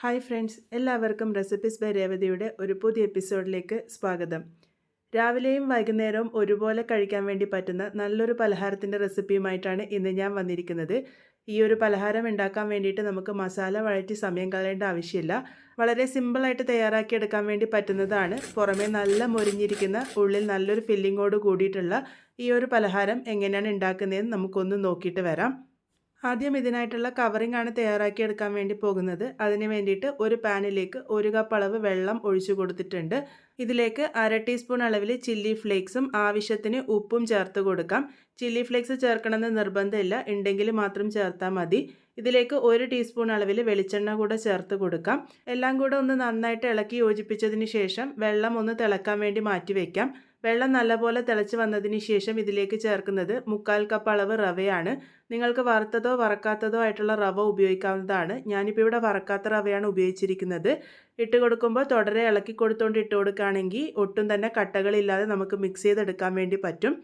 Hi friends, എല്ലാവർക്കും recipes by രേവതിയുടെ ഒരു പുതിയ എപ്പിസോഡിലേക്ക് സ്വാഗതം. രാവിലെയും വൈകുന്നേരവും ഒരുപോലെ കഴിക്കാൻ വേണ്ടി പറ്റുന്ന നല്ലൊരു പലഹാരത്തിൻ്റെ റെസിപ്പിയുമായിട്ടാണ് ഇന്ന് ഞാൻ വന്നിരിക്കുന്നത്. ഈ ഒരു പലഹാരം ഉണ്ടാക്കാൻ വേണ്ടിയിട്ട് നമുക്ക് മസാല വഴറ്റി സമയം കളയേണ്ട ആവശ്യമില്ല. വളരെ സിമ്പിളായിട്ട് തയ്യാറാക്കിയെടുക്കാൻ വേണ്ടി പറ്റുന്നതാണ്. പുറമേ നല്ല മൊരിഞ്ഞിരിക്കുന്ന ഉള്ളിൽ നല്ലൊരു ഫില്ലിങ്ങോട് കൂടിയിട്ടുള്ള ഈ ഒരു പലഹാരം എങ്ങനെയാണ് ഉണ്ടാക്കുന്നതെന്ന് നമുക്കൊന്ന് നോക്കിയിട്ട് വരാം. ആദ്യം ഇതിനായിട്ടുള്ള കവറിംഗ് ആണ് തയ്യാറാക്കിയെടുക്കാൻ വേണ്ടി പോകുന്നത്. അതിന് വേണ്ടിയിട്ട് ഒരു പാനിലേക്ക് 1 കപ്പ് അളവ് വെള്ളം ഒഴിച്ചു കൊടുത്തിട്ടുണ്ട്. ഇതിലേക്ക് 1/2 ടീസ്പൂൺ അളവിൽ ചില്ലി ഫ്ലേക്സും ആവശ്യത്തിന് ഉപ്പും ചേർത്ത് കൊടുക്കാം. ചില്ലി ഫ്ലേക്സ് ചേർക്കണമെന്ന് നിർബന്ധമില്ല, ഉണ്ടെങ്കിൽ മാത്രം ചേർത്താൽ മതി. ഇതിലേക്ക് 1 ടീസ്പൂൺ അളവിൽ വെളിച്ചെണ്ണ കൂടെ ചേർത്ത് കൊടുക്കാം. എല്ലാം കൂടെ ഒന്ന് നന്നായിട്ട് ഇളക്കി യോജിപ്പിച്ചതിന് ശേഷം വെള്ളം ഒന്ന് തിളക്കാൻ വേണ്ടി മാറ്റി വയ്ക്കാം. വെള്ളം നല്ലപോലെ തിളച്ച് വന്നതിന് ശേഷം ഇതിലേക്ക് ചേർക്കുന്നത് 1/4 കപ്പ് അളവ് റവയാണ്. നിങ്ങൾക്ക് വറുത്തതോ വറക്കാത്തതോ ആയിട്ടുള്ള റവ ഉപയോഗിക്കാവുന്നതാണ്. ഞാനിപ്പോൾ ഇവിടെ വറക്കാത്ത റവയാണ് ഉപയോഗിച്ചിരിക്കുന്നത്. ഇട്ട് കൊടുക്കുമ്പോൾ തുടരെ ഇളക്കി കൊടുത്തുകൊണ്ട് ഇട്ട് കൊടുക്കുകയാണെങ്കിൽ ഒട്ടും തന്നെ കട്ടകളില്ലാതെ നമുക്ക് മിക്സ് ചെയ്തെടുക്കാൻ വേണ്ടി പറ്റും.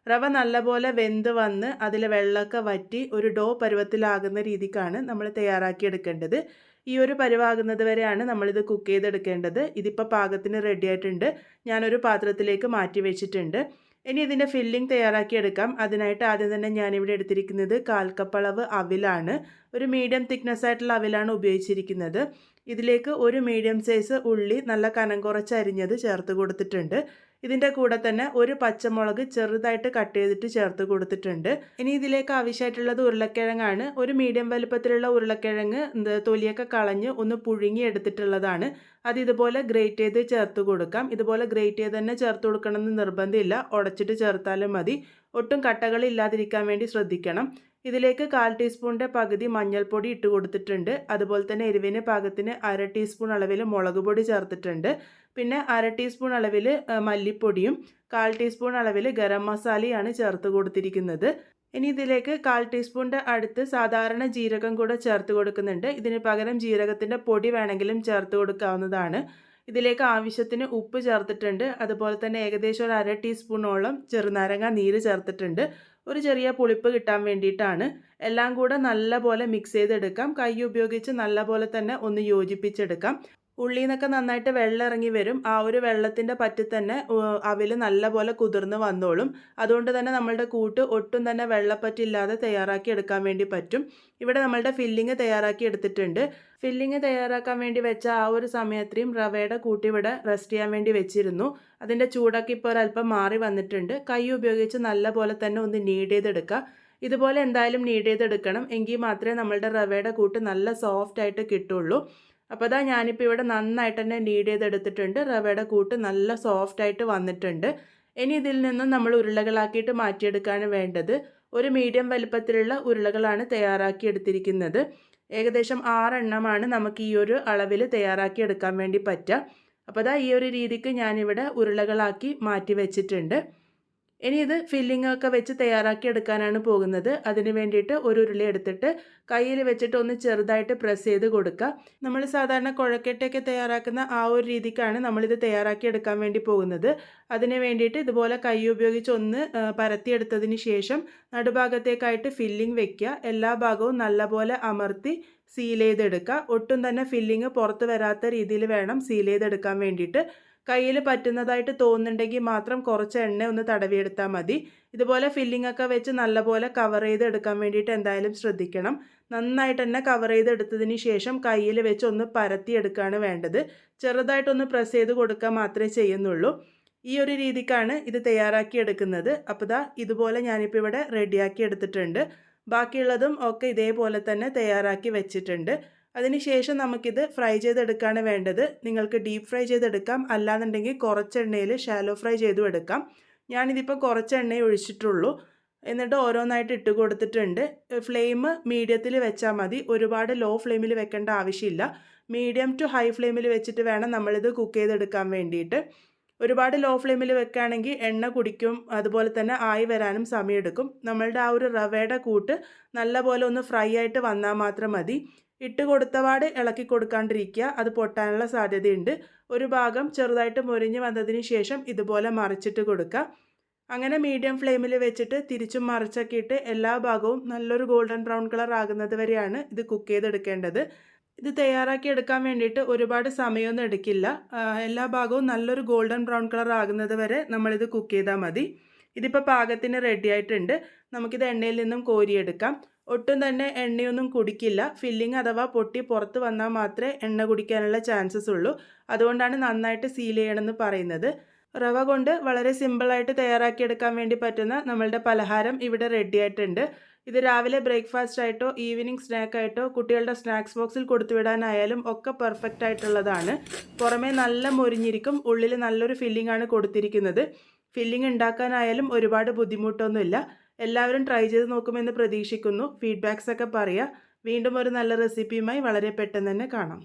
റവ നല്ലപോലെ വെന്ത് വന്ന് അതിലെ വെള്ളമൊക്കെ വറ്റി ഒരു ഡോ പരുവത്തിലാകുന്ന രീതിക്കാണ് നമ്മൾ തയ്യാറാക്കിയെടുക്കേണ്ടത്. ഈ ഒരു പരുവാകുന്നത് വരെയാണ് നമ്മളിത് കുക്ക് ചെയ്തെടുക്കേണ്ടത്. ഇതിപ്പോൾ പാകത്തിന് റെഡി ആയിട്ടുണ്ട്. ഞാനൊരു പാത്രത്തിലേക്ക് മാറ്റി വെച്ചിട്ടുണ്ട്. ഇനി ഇതിൻ്റെ ഫില്ലിംഗ് തയ്യാറാക്കിയെടുക്കാം. അതിനായിട്ട് ആദ്യം തന്നെ ഞാനിവിടെ എടുത്തിരിക്കുന്നത് 1/4 കപ്പ് അളവ് അവിലാണ്. ഒരു മീഡിയം തിക്നെസ് ആയിട്ടുള്ള അവിലാണ് ഉപയോഗിച്ചിരിക്കുന്നത്. ഇതിലേക്ക് ഒരു മീഡിയം സൈസ് ഉള്ളി നല്ല കനം കുറച്ച് അരിഞ്ഞത് ചേർത്ത് കൊടുത്തിട്ടുണ്ട്. ഇതിൻ്റെ കൂടെ തന്നെ ഒരു പച്ചമുളക് ചെറുതായിട്ട് കട്ട് ചെയ്തിട്ട് ചേർത്ത് കൊടുത്തിട്ടുണ്ട്. ഇനി ഇതിലേക്ക് ആവശ്യമായിട്ടുള്ളത് ഉരുളക്കിഴങ്ങാണ്. ഒരു മീഡിയം വലുപ്പത്തിലുള്ള ഉരുളക്കിഴങ്ങ് തൊലിയൊക്കെ കളഞ്ഞ് ഒന്ന് പുഴുങ്ങി എടുത്തിട്ടുള്ളതാണ്. അത് ഇതുപോലെ ഗ്രേറ്റ് ചെയ്ത് ചേർത്ത് കൊടുക്കാം. ഇതുപോലെ ഗ്രേറ്റ് ചെയ്ത് തന്നെ ചേർത്ത് കൊടുക്കണമെന്ന് നിർബന്ധമില്ല, ഉടച്ചിട്ട് ചേർത്താലും മതി. ഒട്ടും കട്ടകളില്ലാതിരിക്കാൻ വേണ്ടി ശ്രദ്ധിക്കണം. ഇതിലേക്ക് 1/4 ടീസ്പൂണിൻ്റെ പകുതി മഞ്ഞൾപ്പൊടി ഇട്ട് കൊടുത്തിട്ടുണ്ട്. അതുപോലെ തന്നെ എരിവിന് പാകത്തിന് 1/2 ടീസ്പൂൺ അളവിൽ മുളക് പൊടി ചേർത്തിട്ടുണ്ട്. പിന്നെ 1/2 ടീസ്പൂൺ അളവിൽ മല്ലിപ്പൊടിയും 1/4 ടീസ്പൂൺ അളവിൽ ഗരം മസാലയാണ് ചേർത്ത് കൊടുത്തിരിക്കുന്നത്. ഇനി ഇതിലേക്ക് 1/4 ടീസ്പൂണിൻ്റെ അടുത്ത് സാധാരണ ജീരകം കൂടെ ചേർത്ത് കൊടുക്കുന്നുണ്ട്. ഇതിന് പകരം ജീരകത്തിൻ്റെ പൊടി വേണമെങ്കിലും ചേർത്ത് കൊടുക്കാവുന്നതാണ്. ഇതിലേക്ക് ആവശ്യത്തിന് ഉപ്പ് ചേർത്തിട്ടുണ്ട്. അതുപോലെ തന്നെ ഏകദേശം ഒരു 1/2 ടീസ്പൂണോളം ചെറുനാരങ്ങ നീര് ചേർത്തിട്ടുണ്ട്. ഒരു ചെറിയ പുളിപ്പ് കിട്ടാൻ വേണ്ടിയിട്ടാണ്. എല്ലാം കൂടെ നല്ലപോലെ മിക്സ് ചെയ്തെടുക്കാം. കൈ ഉപയോഗിച്ച് നല്ലപോലെ തന്നെ ഒന്ന് യോജിപ്പിച്ചെടുക്കാം. ഉള്ളിൽ നിന്നൊക്കെ നന്നായിട്ട് വെള്ളം ഇറങ്ങി വരും. ആ ഒരു വെള്ളത്തിൻ്റെ പറ്റി തന്നെ അവിൽ നല്ലപോലെ കുതിർന്ന് വന്നോളും. അതുകൊണ്ട് തന്നെ നമ്മളുടെ കൂട്ട് ഒട്ടും തന്നെ വെള്ളപ്പറ്റില്ലാതെ തയ്യാറാക്കി എടുക്കാൻ വേണ്ടി പറ്റും. ഇവിടെ നമ്മളുടെ ഫില്ലിങ് തയ്യാറാക്കി എടുത്തിട്ടുണ്ട്. ഫില്ലിങ് തയ്യാറാക്കാൻ വേണ്ടി വെച്ച ആ ഒരു സമയത്തെയും റവയുടെ കൂട്ട് ഇവിടെ റെസ്റ്റ് ചെയ്യാൻ വേണ്ടി വെച്ചിരുന്നു. അതിൻ്റെ ചൂടൊക്കെ ഇപ്പോൾ ഒരല്പം മാറി വന്നിട്ടുണ്ട്. കൈ ഉപയോഗിച്ച് നല്ലപോലെ തന്നെ ഒന്ന് നീഡ് ചെയ്തെടുക്കുക. ഇതുപോലെ എന്തായാലും നീഡ് ചെയ്തെടുക്കണം, എങ്കിൽ മാത്രമേ നമ്മളുടെ റവയുടെ കൂട്ട് നല്ല സോഫ്റ്റ് ആയിട്ട് കിട്ടുള്ളൂ. അപ്പോൾ അതാ ഞാനിപ്പോൾ ഇവിടെ നന്നായിട്ട് തന്നെ നീഡ് ചെയ്തെടുത്തിട്ടുണ്ട്. റവയുടെ കൂട്ട് നല്ല സോഫ്റ്റായിട്ട് വന്നിട്ടുണ്ട്. ഇനി ഇതിൽ നിന്നും നമ്മൾ ഉരുളകളാക്കിയിട്ട് മാറ്റിയെടുക്കുകയാണ് വേണ്ടത്. ഒരു മീഡിയം വലുപ്പത്തിലുള്ള ഉരുളകളാണ് തയ്യാറാക്കി എടുത്തിരിക്കുന്നത്. ഏകദേശം 6 എണ്ണമാണ് നമുക്ക് ഈ ഒരു അളവിൽ തയ്യാറാക്കി എടുക്കാൻ വേണ്ടി പറ്റുക. അപ്പോൾ അതാ ഈ ഒരു രീതിക്ക് ഞാനിവിടെ ഉരുളകളാക്കി മാറ്റി വെച്ചിട്ടുണ്ട്. ഇനി ഇത് ഫില്ലിംഗ് ഒക്കെ വെച്ച് തയ്യാറാക്കി എടുക്കാനാണ് പോകുന്നത്. അതിന് വേണ്ടിയിട്ട് ഒരു ഉരുളി എടുത്തിട്ട് കയ്യിൽ വെച്ചിട്ട് ഒന്ന് ചെറുതായിട്ട് പ്രസ് ചെയ്ത് കൊടുക്കുക. നമ്മൾ സാധാരണ കുഴക്കട്ടയൊക്കെ തയ്യാറാക്കുന്ന ആ ഒരു രീതിക്കാണ് നമ്മളിത് തയ്യാറാക്കി എടുക്കാൻ വേണ്ടി പോകുന്നത്. അതിന് വേണ്ടിയിട്ട് ഇതുപോലെ കൈ ഉപയോഗിച്ച് ഒന്ന് പരത്തിയെടുത്തതിന് ശേഷം നടുഭാഗത്തേക്കായിട്ട് ഫില്ലിംഗ് വെക്കുക. എല്ലാ ഭാഗവും നല്ലപോലെ അമർത്തി സീൽ ചെയ്തെടുക്കുക. ഒട്ടും തന്നെ ഫില്ലിംഗ് പുറത്ത് വരാത്ത രീതിയിൽ വേണം സീൽ ചെയ്തെടുക്കാൻ വേണ്ടിയിട്ട്. കയ്യിൽ പറ്റുന്നതായിട്ട് തോന്നുന്നുണ്ടെങ്കിൽ മാത്രം കുറച്ച് എണ്ണ ഒന്ന് തടവിയെടുത്താൽ മതി. ഇതുപോലെ ഫില്ലിംഗ് ഒക്കെ വെച്ച് നല്ലപോലെ കവർ ചെയ്തെടുക്കാൻ വേണ്ടിയിട്ട് എന്തായാലും ശ്രദ്ധിക്കണം. നന്നായിട്ട് തന്നെ കവർ ചെയ്തെടുത്തതിന് ശേഷം കയ്യിൽ വെച്ച് ഒന്ന് പരത്തിയെടുക്കുകയാണ് വേണ്ടത്. ചെറുതായിട്ടൊന്ന് പ്രസ് ചെയ്ത് കൊടുക്കുക മാത്രമേ ചെയ്യുന്നുള്ളൂ. ഈ ഒരു രീതിക്കാണ് ഇത് തയ്യാറാക്കി എടുക്കുന്നത്. അപ്പോൾ ദാ ഇതുപോലെ ഞാനിപ്പോൾ ഇവിടെ റെഡിയാക്കി എടുത്തിട്ടുണ്ട്. ബാക്കിയുള്ളതും ഒക്കെ ഇതേപോലെ തന്നെ തയ്യാറാക്കി വെച്ചിട്ടുണ്ട്. അതിനുശേഷം നമുക്കിത് ഫ്രൈ ചെയ്തെടുക്കുകയാണ് വേണ്ടത്. നിങ്ങൾക്ക് ഡീപ്പ് ഫ്രൈ ചെയ്തെടുക്കാം, അല്ലാന്നുണ്ടെങ്കിൽ കുറച്ച് എണ്ണയിൽ ഷാലോ ഫ്രൈ ചെയ്തും എടുക്കാം. ഞാനിതിപ്പോൾ കുറച്ച് എണ്ണയെ ഒഴിച്ചിട്ടുള്ളൂ. എന്നിട്ട് ഓരോന്നായിട്ട് ഇട്ട് കൊടുത്തിട്ടുണ്ട്. ഫ്ലെയിം മീഡിയത്തിൽ വെച്ചാൽ മതി. ഒരുപാട് ലോ ഫ്ലെയിമിൽ വെക്കേണ്ട ആവശ്യമില്ല. മീഡിയം ടു ഹൈ ഫ്ലെയിമിൽ വെച്ചിട്ട് വേണം നമ്മളിത് കുക്ക് ചെയ്തെടുക്കാൻ വേണ്ടിയിട്ട്. ഒരുപാട് ലോ ഫ്ലെയിമിൽ വെക്കുകയാണെങ്കിൽ എണ്ണ കുടിക്കും, അതുപോലെ തന്നെ ആയി വരാനും സമയമെടുക്കും. നമ്മളുടെ ആ ഒരു റവയുടെ കൂട്ട് നല്ലപോലെ ഒന്ന് ഫ്രൈ ആയിട്ട് വന്നാൽ മാത്രം മതി. ഇട്ട് കൊടുത്തപാട് ഇളക്കി കൊടുക്കാണ്ടിരിക്കുക, അത് പൊട്ടാനുള്ള സാധ്യതയുണ്ട്. ഒരു ഭാഗം ചെറുതായിട്ട് മൊരിഞ്ഞ് വന്നതിന് ശേഷം ഇതുപോലെ മറിച്ചിട്ട് കൊടുക്കുക. അങ്ങനെ മീഡിയം ഫ്ലെയിമിൽ വെച്ചിട്ട് തിരിച്ചും മറിച്ചൊക്കെ ഇട്ട് എല്ലാ ഭാഗവും നല്ലൊരു ഗോൾഡൻ ബ്രൗൺ കളർ ആകുന്നത് വരെയാണ് ഇത് കുക്ക് ചെയ്തെടുക്കേണ്ടത്. ഇത് തയ്യാറാക്കി എടുക്കാൻ വേണ്ടിയിട്ട് ഒരുപാട് സമയമൊന്നും എടുക്കില്ല. എല്ലാ ഭാഗവും നല്ലൊരു ഗോൾഡൻ ബ്രൗൺ കളർ ആകുന്നത് വരെ നമ്മളിത് കുക്ക് ചെയ്താൽ മതി. ഇതിപ്പോൾ പാകത്തിന് റെഡി ആയിട്ടുണ്ട്. നമുക്കിത് എണ്ണയിൽ നിന്നും കോരിയെടുക്കാം. ഒട്ടും തന്നെ എണ്ണയൊന്നും കുടിക്കില്ല. ഫില്ലിംഗ് അഥവാ പൊട്ടി പുറത്ത് വന്നാൽ മാത്രമേ എണ്ണ കുടിക്കാനുള്ള ചാൻസസ് ഉള്ളൂ. അതുകൊണ്ടാണ് നന്നായിട്ട് സീൽ ചെയ്യണമെന്ന് പറയുന്നത്. റവ കൊണ്ട് വളരെ സിമ്പിളായിട്ട് തയ്യാറാക്കിയെടുക്കാൻ വേണ്ടി പറ്റുന്ന നമ്മളുടെ പലഹാരം ഇവിടെ റെഡി ആയിട്ടുണ്ട്. ഇത് രാവിലെ ബ്രേക്ക്ഫാസ്റ്റ് ആയിട്ടോ ഈവനിങ് സ്നാക്കായിട്ടോ കുട്ടികളുടെ സ്നാക്സ് ബോക്സിൽ കൊടുത്തുവിടാനായാലും ഒക്കെ പെർഫെക്റ്റ് ആയിട്ടുള്ളതാണ്. പുറമേ നല്ല മൊരിഞ്ഞിരിക്കും, ഉള്ളിൽ നല്ലൊരു ഫില്ലിംഗ് ആണ് കൊടുത്തിരിക്കുന്നത്. ഫില്ലിംഗ് ഉണ്ടാക്കാനായാലും ഒരുപാട് ബുദ്ധിമുട്ടൊന്നുമില്ല. എല്ലാവരും ട്രൈ ചെയ്ത് നോക്കുമെന്ന് പ്രതീക്ഷിക്കുന്നു. ഫീഡ്ബാക്സ് ഒക്കെ പറയുക. വീണ്ടും ഒരു നല്ല റെസിപ്പിയുമായി വളരെ പെട്ടെന്ന് തന്നെ കാണാം.